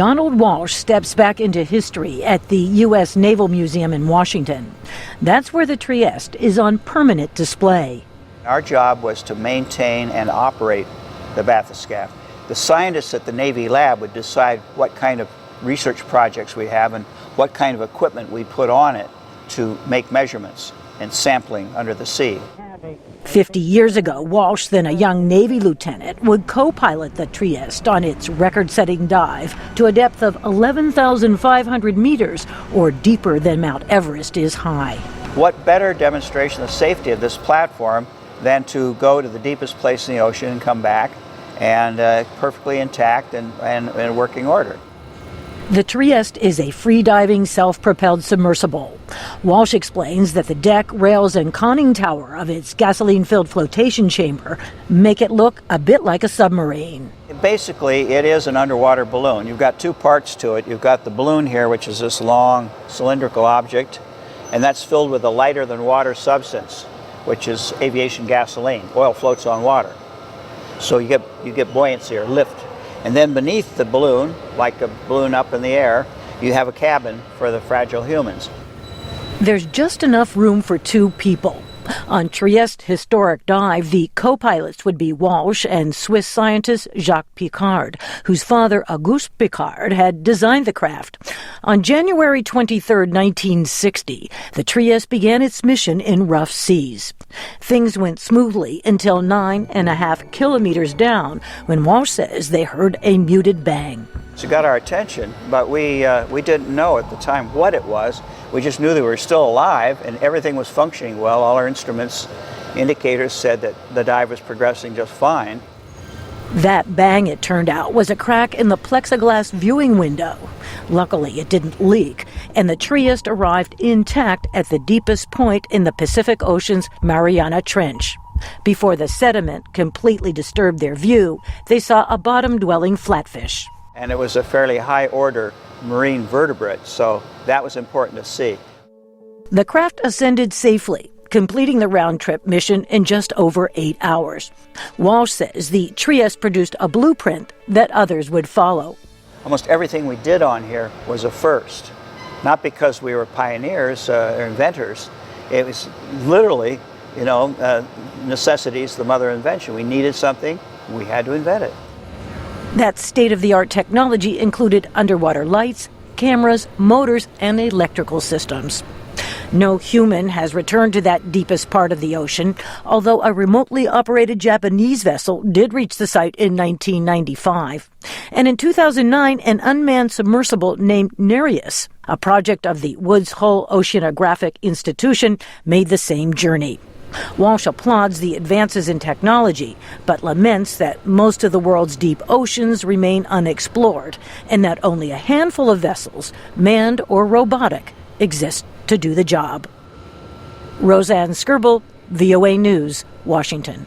Donald Walsh steps back into history at the U.S. Naval Museum in Washington. That's where the Trieste is on permanent display. Our job was to maintain and operate the bathyscaphe. The scientists at the Navy lab would decide what kind of research projects we have and what kind of equipment we put on it to make measurements and sampling under the sea. 50 years ago, Walsh, then a young Navy lieutenant, would co-pilot the Trieste on its record-setting dive to a depth of 11,500 meters, or deeper than Mount Everest is high. What better demonstration of the safety of this platform than to go to the deepest place in the ocean and come back and perfectly intact and in working order. The Trieste is a free-diving, self-propelled submersible. Walsh explains that the deck, rails, and conning tower of its gasoline-filled flotation chamber make it look a bit like a submarine. Basically, it is an underwater balloon. You've got two parts to it. You've got the balloon here, which is this long cylindrical object, and that's filled with a lighter-than-water substance, which is aviation gasoline. Oil floats on water. So you get buoyancy or lift. And then beneath the balloon, like a balloon up in the air, you have a cabin for the fragile humans. There's just enough room for two people. On Trieste Historic Dive, the co-pilots would be Walsh and Swiss scientist Jacques Piccard, whose father, Auguste Piccard, had designed the craft. On January 23, 1960, the Trieste began its mission in rough seas. Things went smoothly until 9.5 kilometers down, when Walsh says they heard a muted bang. So it got our attention, but we didn't know at the time what it was. We just knew that we were still alive and everything was functioning well. All our instruments, indicators said that the dive was progressing just fine. That bang, it turned out, was a crack in the plexiglass viewing window. Luckily, it didn't leak, and the Trieste arrived intact at the deepest point in the Pacific Ocean's Mariana Trench. Before the sediment completely disturbed their view, they saw a bottom-dwelling flatfish. And it was a fairly high-order marine vertebrate, so that was important to see. The craft ascended safely, completing the round-trip mission in just over 8 hours. Walsh says the Trieste produced a blueprint that others would follow. Almost everything we did on here was a first, not because we were pioneers or inventors. It was literally, necessity is the mother of invention. We needed something, we had to invent it. That state-of-the-art technology included underwater lights, cameras, motors, and electrical systems. No human has returned to that deepest part of the ocean, although a remotely operated Japanese vessel did reach the site in 1995. And in 2009, an unmanned submersible named Nereus, a project of the Woods Hole Oceanographic Institution, made the same journey. Walsh applauds the advances in technology, but laments that most of the world's deep oceans remain unexplored, and that only a handful of vessels, manned or robotic, exist to do the job. Rosanne Skirble, VOA News, Washington.